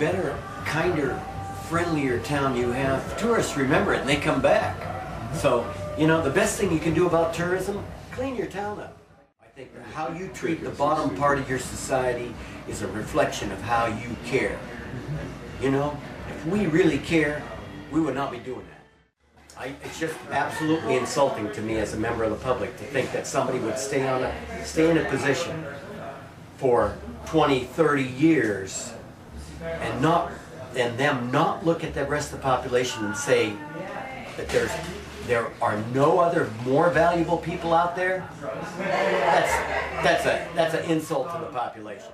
better, kinder, friendlier town you have, tourists remember it and they come back. So, you know, the best thing you can do about tourism, clean your town up. I think how you treat the bottom part of your society is a reflection of how you care. You know, if we really care, we would not be doing that. It's just absolutely insulting to me as a member of the public to think that somebody would stay in a position for 20, 30 years and them not look at the rest of the population and say that there are no other more valuable people out there. That's an insult to the population.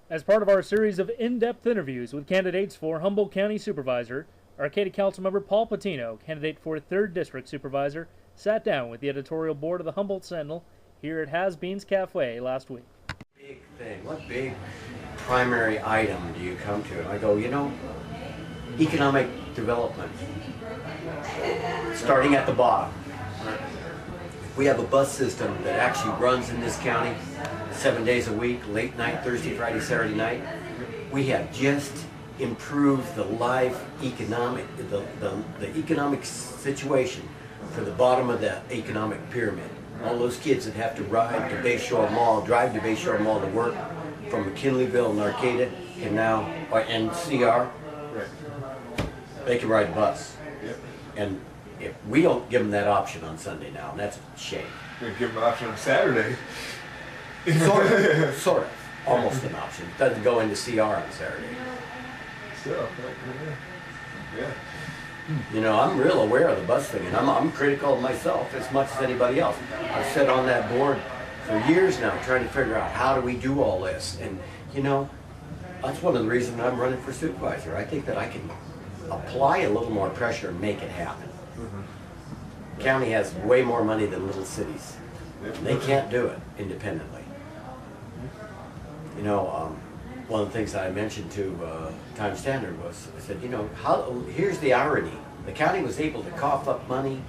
As part of our series of in-depth interviews with candidates for Humboldt County Supervisor, Arcata Councilmember Paul Pitino, candidate for 3rd District Supervisor, sat down with the Editorial Board of the Humboldt Sentinel here at Has Beans Cafe last week. Big thing, what big primary item do you come to? And I go, you know, economic development, starting at the bottom. We have a bus system that actually runs in this county 7 days a week, late night, Thursday, Friday, Saturday night. We have just improved the the economic situation for the bottom of the economic pyramid. All those kids that have to ride to Bayshore Mall, drive to Bayshore Mall to work from McKinleyville and Arcata can now, and CR, they can ride the bus. And if we don't give them that option on Sunday now, and that's a shame. We give them an option on Saturday. Sort of. Almost an option. Doesn't go into CR on Saturday. So, yeah. You know, I'm real aware of the bus thing, and I'm critical of myself as much as anybody else. I've sat on that board for years now trying to figure out how do we do all this. And, you know, that's one of the reasons I'm running for supervisor. I think that I can apply a little more pressure and make it happen. County has way more money than little cities. They can't do it independently. You know, one of the things I mentioned to Time Standard was, I said, you know, here's the irony. The county was able to cough up money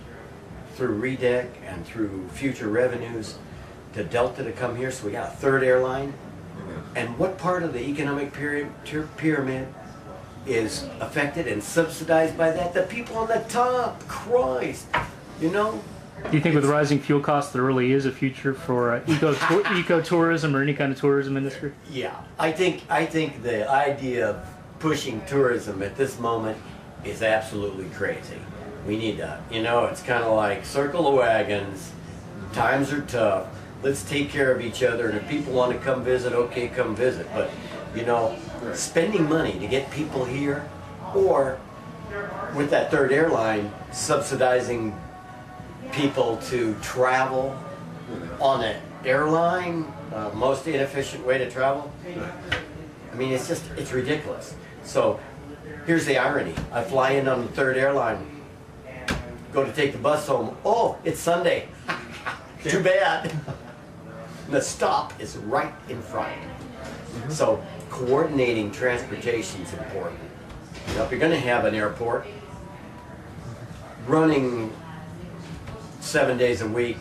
through REDEC and through future revenues to Delta to come here, so we got a 3rd airline. And what part of the economic pyramid is affected and subsidized by that? The people on the top. Christ, you know? Do you think with rising fuel costs there really is a future for eco-tourism or any kind of tourism industry? Yeah, I think the idea of pushing tourism at this moment is absolutely crazy. We need to, you know, it's kind of like circle the wagons, times are tough, let's take care of each other, and if people want to come visit, okay, come visit. But, you know, spending money to get people here, or with that 3rd airline subsidizing people to travel on an airline, most inefficient way to travel. I mean, it's ridiculous. So here's the irony. I fly in on the 3rd airline, go to take the bus home. Oh, it's Sunday. Too bad. The stop is right in front. So coordinating transportation is important. You know, if you're going to have an airport running 7 days a week,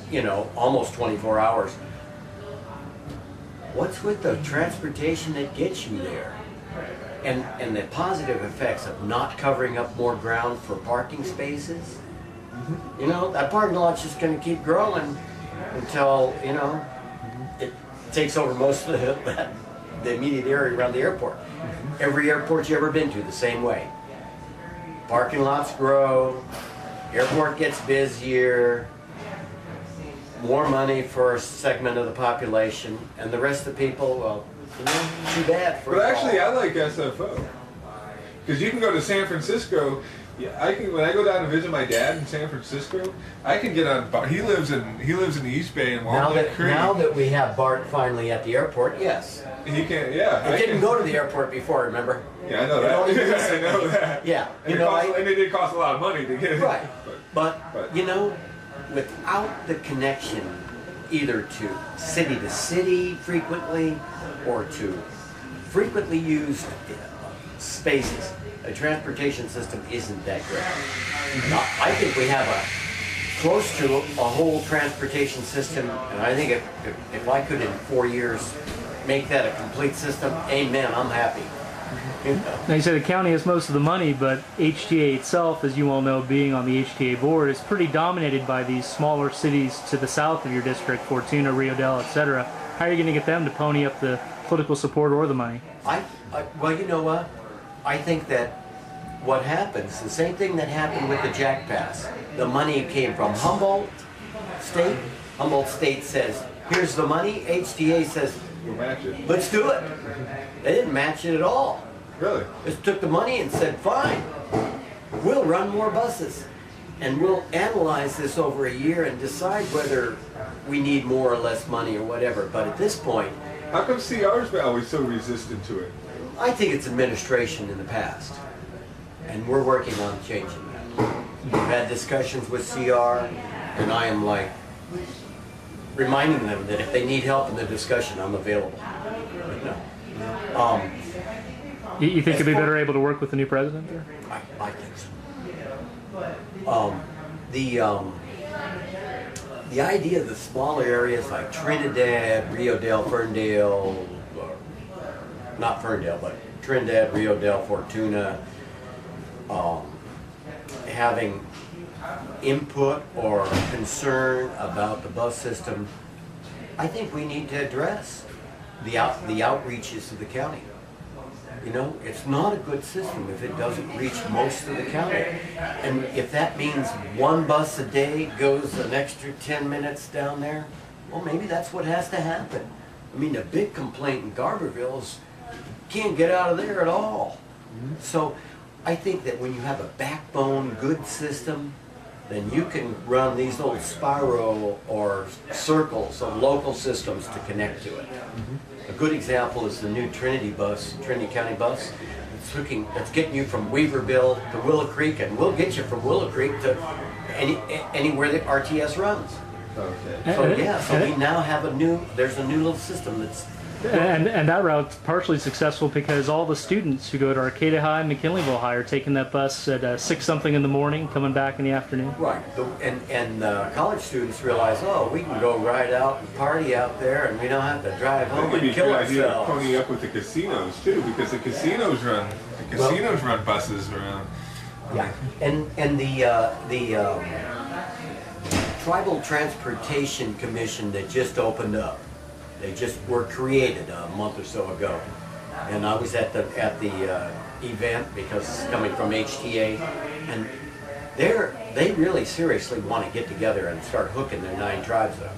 you know, almost 24 hours, what's with the transportation that gets you there? And the positive effects of not covering up more ground for parking spaces. You know, that parking lot's just going to keep growing until, you know, it takes over most of the immediate area around the airport. Every airport you've ever been to, the same way. Parking lots grow, airport gets busier, more money for a segment of the population, and the rest of the people, well, you know, too bad for. But actually, I like SFO because you can go to San Francisco. Yeah, I can. When I go down to visit my dad in San Francisco, I can get on. He lives in the East Bay in Walnut Creek. Now that we have BART finally at the airport, yes. He can. Yeah. It didn't go to the airport before. Remember? Yeah, I know that. I know that. Yeah. And it did cost a lot of money to get it. Right. But you know, without the connection, either to city frequently, or to frequently used spaces, a transportation system isn't that great. I think we have close to a whole transportation system, and I think if I could in 4 years make that a complete system, amen, I'm happy. You know? Now you say the county has most of the money, but HTA itself, as you all know, being on the HTA board, is pretty dominated by these smaller cities to the south of your district, Fortuna, Rio Dell, etc. How are you going to get them to pony up the political support or the money? Well, you know what? I think that what happens, the same thing that happened with the Jack Pass. The money came from Humboldt State. Humboldt State says, here's the money. HTA says, We'll match it. let's do it. They didn't match it at all. Really? Just took the money and said, fine, we'll run more buses. And we'll analyze this over a year and decide whether we need more or less money or whatever. But at this point, How come CR's always so resistant to it? I think it's administration in the past. And we're working on changing that. We've had discussions with CR, and I am like reminding them that if they need help in the discussion, I'm available. You think you'd be better able to work with the new president there? I think so. The idea of the smaller areas like Trinidad, Rio Dell, Ferndale, not Ferndale, but Trinidad, Rio Dell, Fortuna, having input or concern about the bus system, I think we need to address the outreaches of the county. You know, it's not a good system if it doesn't reach most of the county. And if that means one bus a day goes an extra 10 minutes down there, well, maybe that's what has to happen. I mean, the big complaint in Garberville is you can't get out of there at all. So I think that when you have a backbone, good system, then you can run these little spiral or circles of local systems to connect to it. A good example is the new Trinity County bus. It's getting you from Weaverville to Willow Creek, and we'll get you from Willow Creek to anywhere that RTS runs. Okay. So yeah, so we now have there's a new little system that's. And that route's partially successful because all the students who go to Arcata High and McKinleyville High are taking that bus at 6 something in the morning, coming back in the afternoon. Right, and college students realize, oh, we can go ride out and party out there, and we don't have to drive home and kill idea to ourselves. pony up with the casinos too, because the casinos run buses around. Yeah, and the Tribal Transportation Commission that just opened up. They just were created a month or so ago, and I was at the event because it's coming from HTA, and they really seriously want to get together and start hooking their 9 tribes up,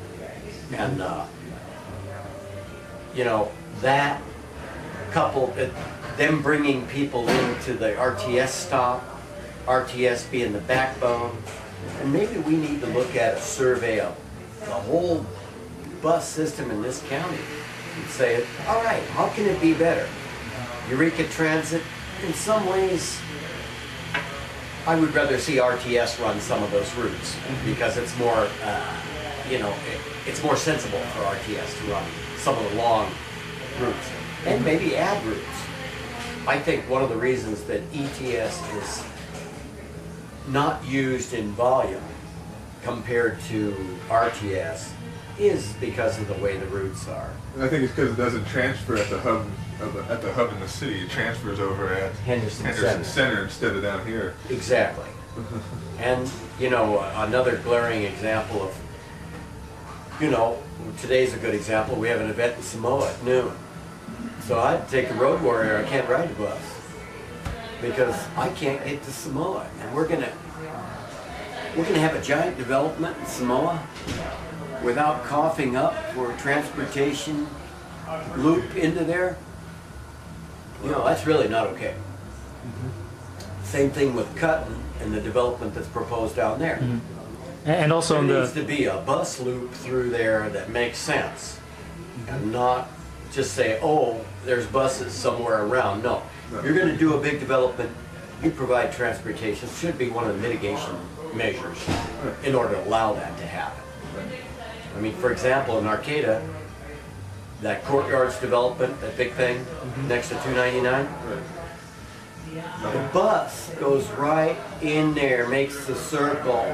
and you know, that coupled them bringing people into the RTS stop, RTS being the backbone, and maybe we need to look at a survey of the whole bus system in this county and say, all right, how can it be better? Eureka Transit, in some ways, I would rather see RTS run some of those routes because it's more, you know, it's more sensible for RTS to run some of the long routes and maybe add routes. I think one of the reasons that ETS is not used in volume compared to RTS is because of the way the routes are. I think it's because it doesn't transfer at the hub in the city. It transfers over at Henderson Center instead of down here. Exactly. And you know, another glaring example of, you know, today's a good example. We have an event in Samoa at noon. So I'd take a road warrior. I can't ride the bus because I can't get to Samoa, and we're gonna have a giant development in Samoa without coughing up for transportation loop into there. You know, that's really not okay. Same thing with Cutton and the development that's proposed down there. And also there needs to be a bus loop through there that makes sense, and not just say, oh, there's buses somewhere around. No, you're going to do a big development, you provide transportation. Should be one of the mitigation measures in order to allow that to happen. I mean, for example, in Arcata, that Courtyards development, that big thing next to 299, the bus goes right in there, makes the circle.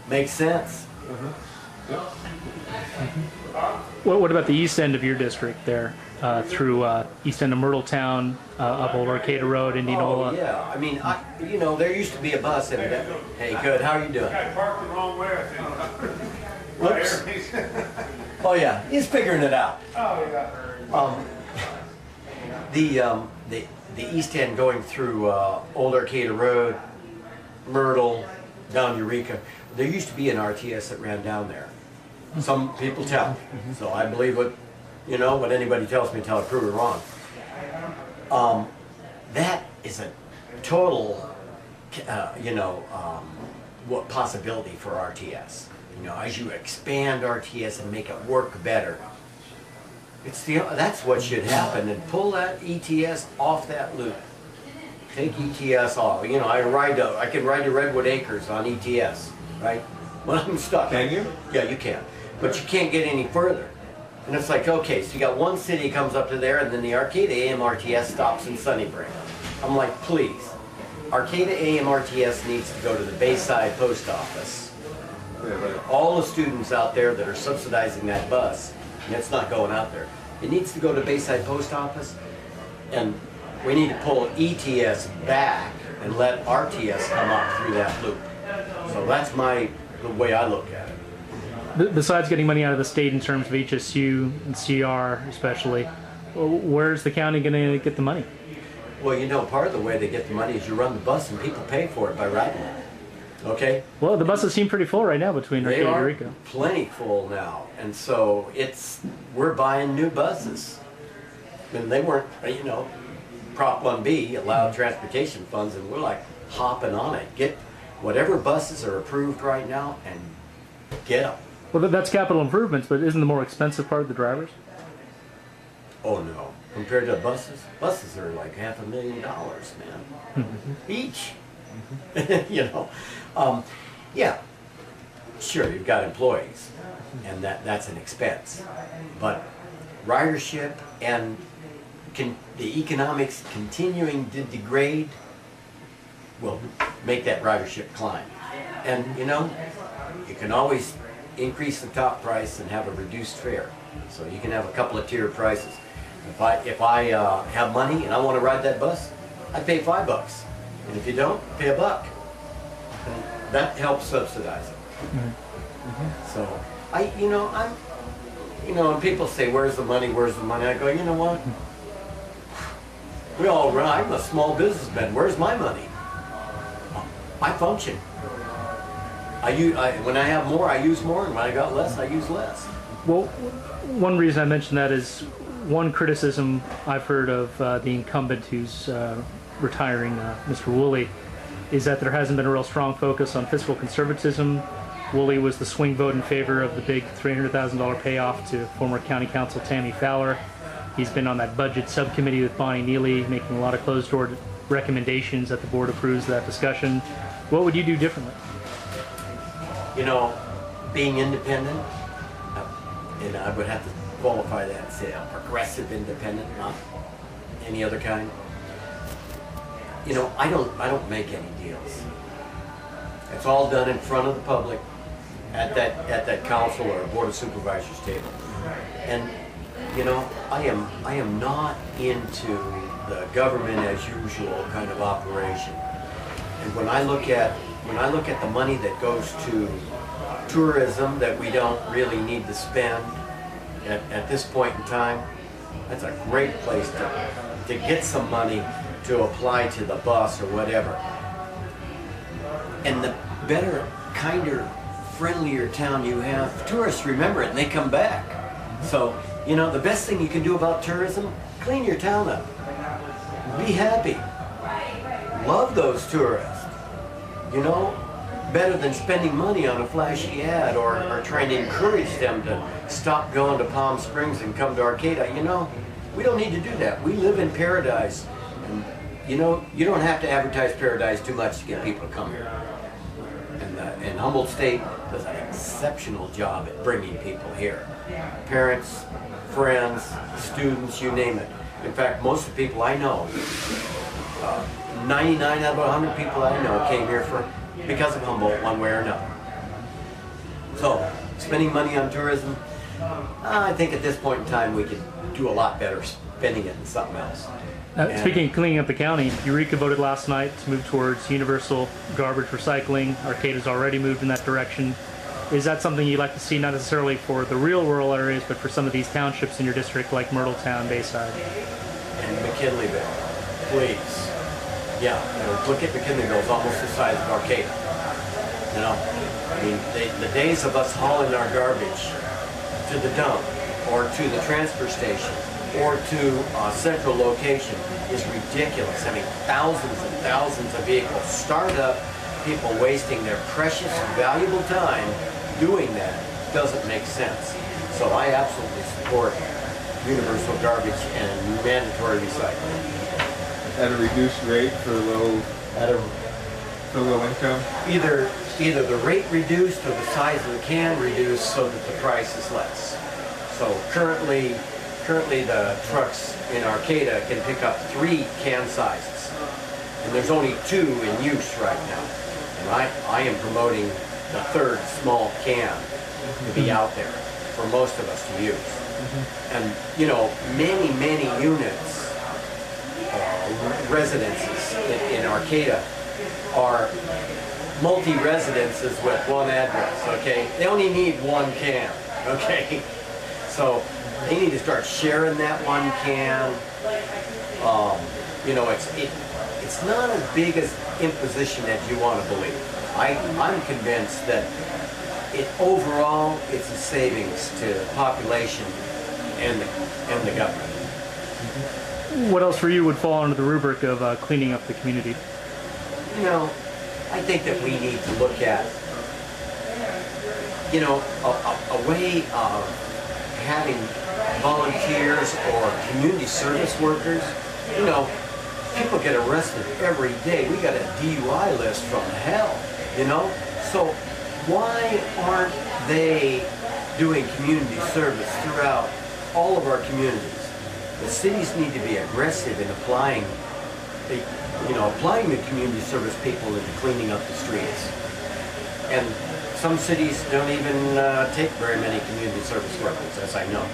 Makes sense. Yep. What about the east end of your district there, through east end of Myrtletown, up Old Arcata Road, Indianola? Oh, yeah. I mean, there used to be a bus every day. Hey, good. How are you doing? I parked the wrong way, I think. Whoops. Oh, yeah. He's figuring it out. Oh, yeah. The east end going through Old Arcata Road, Myrtle, down Eureka. There used to be an RTS that ran down there. Some people tell me. So I believe what anybody tells me until I prove it wrong. That is a total, what possibility for RTS. As you expand RTS and make it work better, that's what should happen. And pull that ETS off that loop. Take ETS off. I can ride to Redwood Acres on ETS, right? When I'm stuck. Can you? Yeah, you can. But you can't get any further. And it's like, okay, so you got one city comes up to there, and then the Arcata AM RTS stops in Sunnybrook. I'm like, please, Arcata AM RTS needs to go to the Bayside Post Office. All the students out there that are subsidizing that bus, and it's not going out there. It needs to go to Bayside Post Office, and we need to pull ETS back and let RTS come up through that loop. So that's the way I look at it. Besides getting money out of the state in terms of HSU and CR especially, where's the county going to get the money? Well, part of the way they get the money is you run the bus and people pay for it by riding it. Okay? Well, the buses seem pretty full right now between Arcata and Eureka. They are plenty full now. And so we're buying new buses. And they weren't, Prop 1B allowed transportation funds, and we're like hopping on it. Get whatever buses are approved right now and get them. Well, that's capital improvements, but isn't the more expensive part the drivers? Oh no, compared to buses are like $500,000, man, each. Yeah, sure, you've got employees, and that's an expense, but ridership and the economics continuing to degrade will make that ridership climb. And you can always increase the top price and have a reduced fare. So you can have a couple of tier prices. If I have money and I want to ride that bus, I pay $5. And if you don't, pay $1. And that helps subsidize it. So when people say, "Where's the money? Where's the money?" I go, you know what? We all run. I'm a small businessman. Where's my money? I function. When I have more, I use more, and when I got less, I use less. Well, one reason I mentioned that is one criticism I've heard of the incumbent who's retiring, Mr. Woolley, is that there hasn't been a real strong focus on fiscal conservatism. Woolley was the swing vote in favor of the big $300,000 payoff to former County Council Tammy Fowler. He's been on that budget subcommittee with Bonnie Neely, making a lot of closed-door recommendations that the board approves of that discussion. What would you do differently? Being independent, and I would have to qualify that and say a progressive independent, not any other kind. I don't make any deals. It's all done in front of the public at that council or board of supervisors table. And I am not into the government as usual kind of operation. And when I look at the money that goes to tourism that we don't really need to spend at this point in time, that's a great place to get some money to apply to the bus or whatever. And the better, kinder, friendlier town you have, tourists remember it and they come back. So, the best thing you can do about tourism, clean your town up. Be happy. Love those tourists. Better than spending money on a flashy ad or trying to encourage them to stop going to Palm Springs and come to Arcata. We don't need to do that. We live in paradise. And, you don't have to advertise paradise too much to get people to come here. And Humboldt State does an exceptional job at bringing people here. Parents, friends, students, you name it. In fact, most of the people I know, 99 out of 100 people I know came here because of Humboldt one way or another. So, as spending money on tourism. I think at this point in time we could do a lot better spending it in something else. Speaking of cleaning up the county, Eureka voted last night to move towards universal garbage recycling. Arcata's already moved in that direction. Is that something you'd like to see, not necessarily for the real rural areas, but for some of these townships in your district like Myrtletown, Bayside? And McKinleyville, please. Yeah, look at McKinleyville, it's almost the size of Arcata. You know, I mean, the days of us hauling our garbage to the dump or to the transfer station or to a central location is ridiculous. I mean, thousands and thousands of vehicles start up, people wasting their precious, valuable time doing that doesn't make sense. So I absolutely support universal garbage and mandatory recycling. At a reduced rate for low income? Either the rate reduced or the size of the can reduced so that the price is less. So currently the trucks in Arcata can pick up 3 can sizes. And there's only 2 in use right now. And I am promoting the 3rd small can to be out there for most of us to use. And you know, many units, residences in Arcata are multi-residences with one address, okay? They only need 1 can, okay? So they need to start sharing that 1 can. You know, it's not as big as imposition as you want to believe. I'm convinced that overall it's a savings to the population and the government. What else for you would fall under the rubric of cleaning up the community? You know, I think that we need to look at, you know, a way of having volunteers or community service workers. You know, people get arrested every day. We got a DUI list from hell, you know? So why aren't they doing community service throughout all of our communities? The cities need to be aggressive in applying the community service people into cleaning up the streets. And some cities don't even take very many community service workers, as I know.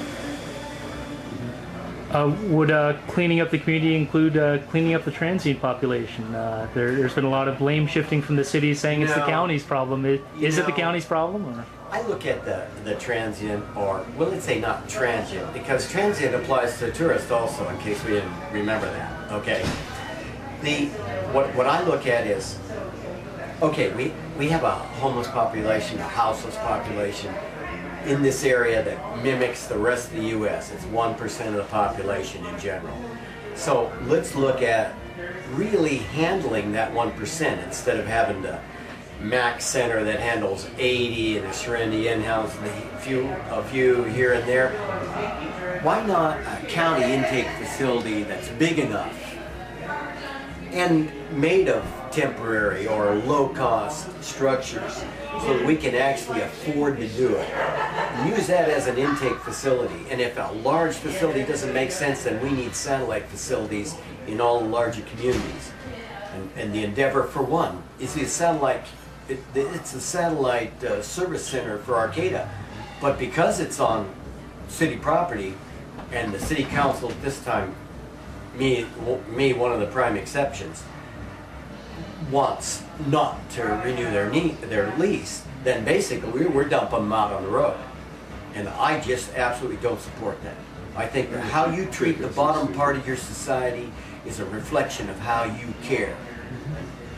Would cleaning up the community include cleaning up the transient population? There's been a lot of blame shifting from the city saying it's the county's problem. Is it the county's problem? Or? I look at the transient, or well, let's say not transient, because transient applies to tourists also, in case we didn't remember that, okay? What I look at is, okay, we have a homeless population, a houseless population in this area that mimics the rest of the U.S. It's 1% of the population in general. So let's look at really handling that 1% instead of having the MAC Center that handles 80 and a Serenity in-house and a few here and there. Why not a county intake facility that's big enough and made of temporary or low-cost structures so that we can actually afford to do it? Use that as an intake facility. And if a large facility doesn't make sense, then we need satellite facilities in all the larger communities. And the endeavor for one is the satellite. It's a satellite service center for Arcata, but because it's on city property, and the city council at this time, me one of the prime exceptions, wants not to renew their lease, then basically we're dumping them out on the road. And I just absolutely don't support that. I think that how you treat the bottom part of your society is a reflection of how you care.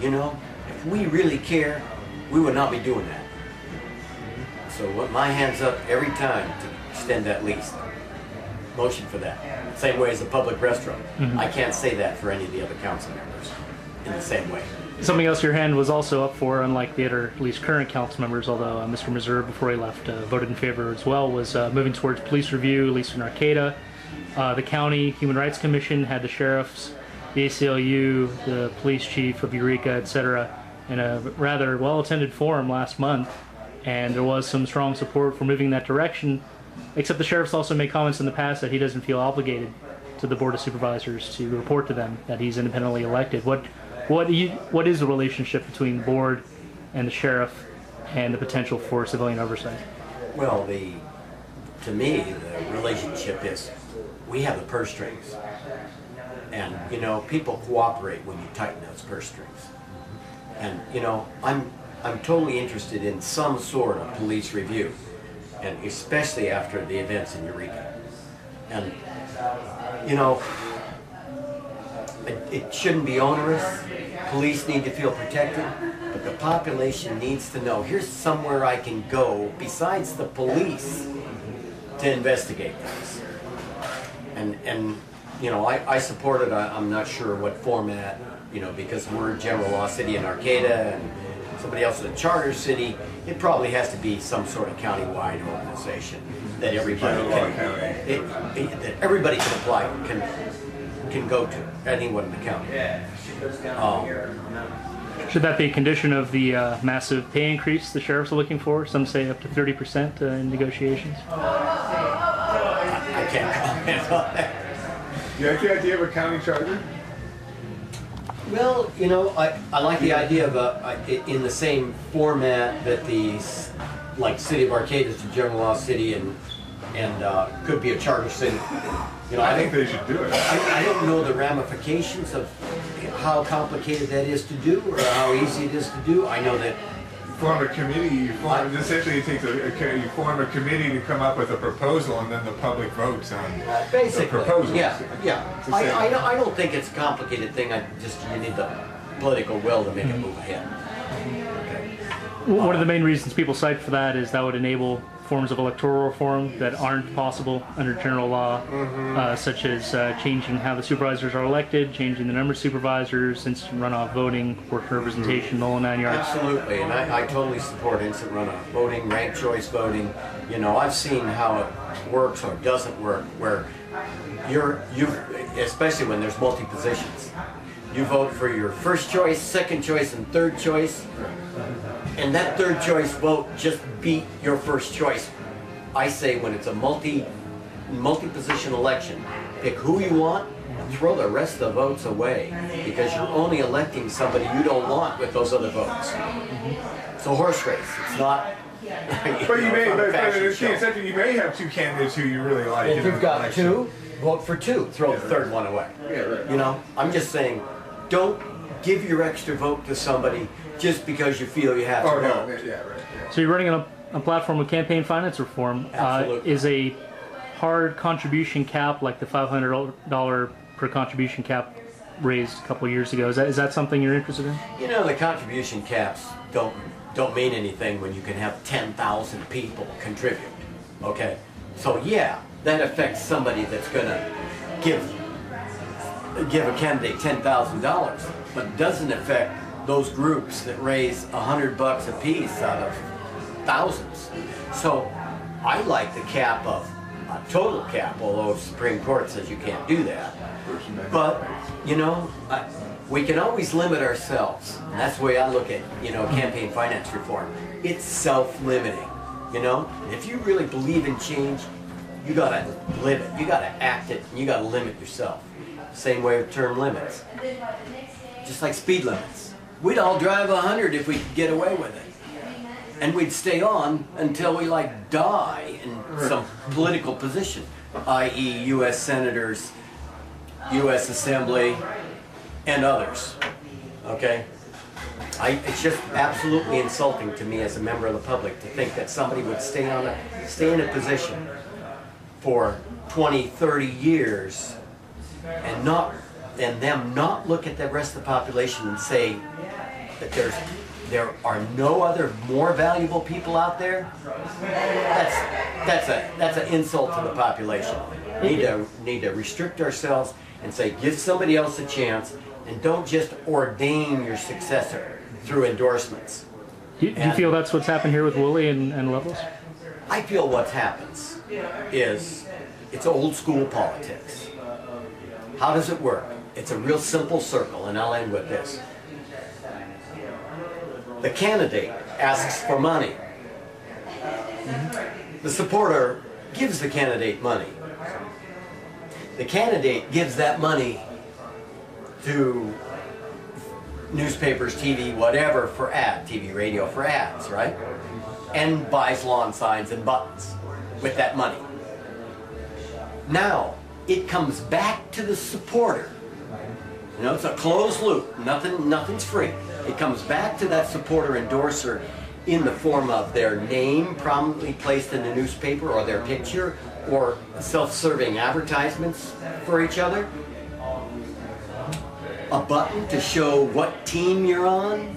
You know, if we really care, we would not be doing that. So my hand's up every time to extend that lease. Motion for that. Same way as a public restroom. I can't say that for any of the other council members in the same way. Something else your hand was also up for, unlike the other, at least current council members, although Mr. Meserve, before he left, voted in favor as well, was moving towards police review, at least in Arcata. The county Human Rights Commission had the sheriffs, the ACLU, the police chief of Eureka, etc., in a rather well-attended forum last month, and there was some strong support for moving in that direction, except the sheriff's also made comments in the past that he doesn't feel obligated to the Board of Supervisors to report to them that he's independently elected. What is the relationship between the board and the sheriff and the potential for civilian oversight? Well, to me, the relationship is we have the purse strings. And, you know, people cooperate when you tighten those purse strings. And, you know, I'm totally interested in some sort of police review, and especially after the events in Eureka. And, you know, it shouldn't be onerous. Police need to feel protected, but the population needs to know, here's somewhere I can go besides the police to investigate things. And you know, I support it. I'm not sure what format, you know, because we're a general law city in Arcata and somebody else is a charter city. It probably has to be some sort of county-wide organization that everybody that everybody can apply, can go to, anyone in the county. Should that be a condition of the massive pay increase the sheriffs are looking for? Some say up to 30% in negotiations. I can't comment on that. You like the idea of a county charter? Well, you know, I like the idea of in the same format that like City of Arcata is a general law city and could be a charter city. You know, I think they should do it. I don't know the ramifications of how complicated that is to do or how easy it is to do. I know that Form a committee. Essentially, it takes you form a committee to come up with a proposal, and then the public votes on basically the proposal. Yeah. I don't think it's a complicated thing. You need the political will to make it move ahead. One of the main reasons people cite for that is that would enable forms of electoral reform that aren't possible under general law, such as changing how the supervisors are elected, changing the number of supervisors, instant runoff voting, proportional representation, the whole 9 yards. Absolutely, and I totally support instant runoff voting, ranked choice voting. You know, I've seen how it works or doesn't work, where especially when there's multi-positions. You vote for your first choice, second choice, and third choice. And that third choice vote just beat your first choice. I say when it's a multi-position election, pick who you want and throw the rest of the votes away, because you're only electing somebody you don't want with those other votes. It's a horse race. It's not. But you may have two candidates who you really like. If you've got two, vote for two. Throw the third one away. Yeah, right. You know, I'm just saying, don't give your extra vote to somebody just because you feel you have to vote. Yeah, right. Yeah. So you're running on a platform with campaign finance reform. Absolutely. Is a hard contribution cap like the $500 per contribution cap raised a couple of years ago? Is that something you're interested in? You know, the contribution caps don't mean anything when you can have 10,000 people contribute. Okay, so yeah, that affects somebody that's going to give a candidate $10,000, but doesn't affect those groups that raise $100 a piece out of thousands. So I like the cap of a total cap, although Supreme Court says you can't do that. But, you know, we can always limit ourselves. And that's the way I look at, you know, campaign finance reform. It's self-limiting, you know? If you really believe in change, you gotta live it, you gotta act it, and you gotta limit yourself. Same way with term limits. Just like speed limits. We'd all drive 100 if we could get away with it. And we'd stay on until we like die in some political position, i.e. U.S. senators, U.S. Assembly, and others. Okay? It's just absolutely insulting to me as a member of the public to think that somebody would stay in a position for 20, 30 years and them not look at the rest of the population and say that there are no other more valuable people out there. That's an insult to the population. Need to restrict ourselves and say give somebody else a chance, and don't just ordain your successor through endorsements. Do you feel that's what's happened here with Woolley and Levels? I feel what happens is it's old school politics. How does it work? It's a real simple circle, and I'll end with this. The candidate asks for money. The supporter gives the candidate money. The candidate gives that money to newspapers, TV, whatever, for TV, radio, for ads, right? and buys lawn signs and buttons with that money. Now, it comes back to the supporter. You know, it's a closed loop. Nothing's free. It comes back to that supporter endorser in the form of their name prominently placed in the newspaper, or their picture, or self-serving advertisements for each other. A button to show what team you're on.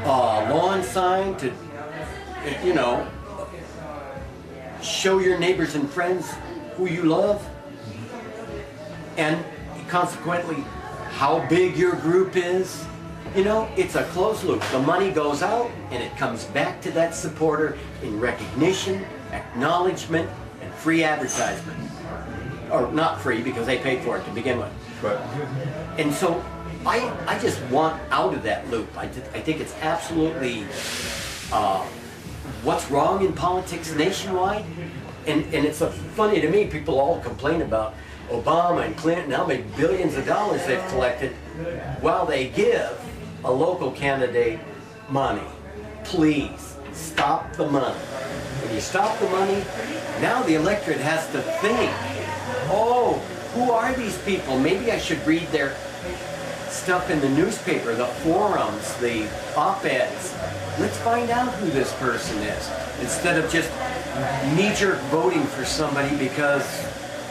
A lawn sign to, you know, show your neighbors and friends who you love. And consequently, how big your group is. You know, it's a closed loop. The money goes out and it comes back to that supporter in recognition, acknowledgement, and free advertisement. Or not free, because they paid for it to begin with. But And so I just want out of that loop. I think it's absolutely what's wrong in politics nationwide. And it's funny to me, people all complain about Obama and Clinton, how many billions of dollars they've collected, while they give a local candidate money. Please, stop the money. When you stop the money, now the electorate has to think, oh, who are these people? Maybe I should read their stuff in the newspaper, the forums, the op-eds. Let's find out who this person is, instead of just knee-jerk voting for somebody because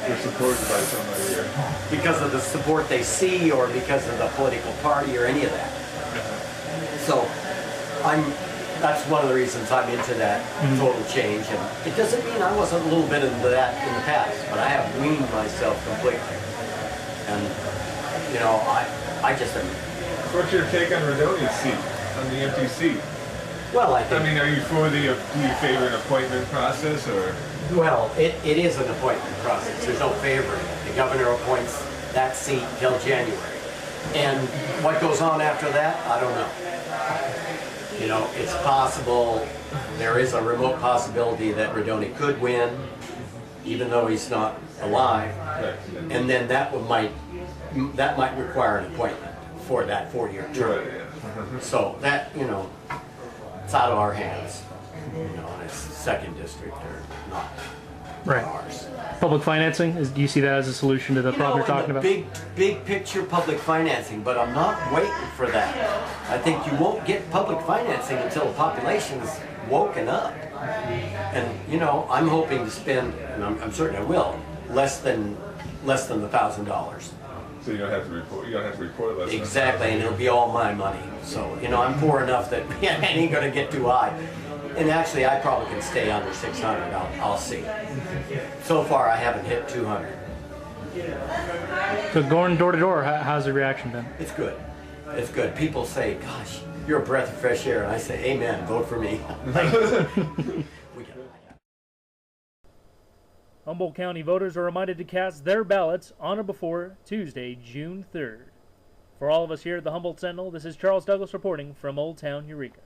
they're supported by somebody here. because of the support they see, or because of the political party, or any of that. So that's one of the reasons I'm into that total change. And it doesn't mean I wasn't a little bit into that in the past, but I have weaned myself completely. And, you know, I just am. What's your take on Redonia's seat, on the empty seat? Well, I think. I mean, are you do you favor an appointment process, or? Well, it is an appointment process. There's no favoring. The governor appoints that seat till January. And what goes on after that, I don't know. You know, it's possible, there is a remote possibility that Redoni could win, even though he's not alive. Right. And then that might require an appointment for that 4-year term. Right, yeah. So that, you know, it's out of our hands. You know, and it's second district or not Right. ours. Public financing, do you see that as a solution to the problem you're talking about? Big picture public financing, but I'm not waiting for that. I think you won't get public financing until the population's woken up. And you know, I'm hoping to spend, and I'm certain I will, less than the $1,000. So you don't have to report. You don't have to report less. Exactly, and it'll be all my money. So you know, I'm poor enough that I ain't gonna get too high. And actually, I probably can stay under 600. I'll see. So far, I haven't hit 200. So going door to door, how's the reaction been? It's good. It's good. People say, "Gosh, you're a breath of fresh air," and I say, "Amen. Vote for me." Humboldt County voters are reminded to cast their ballots on or before Tuesday, June 3rd. For all of us here at the Humboldt Sentinel, this is Charles Douglas reporting from Old Town Eureka.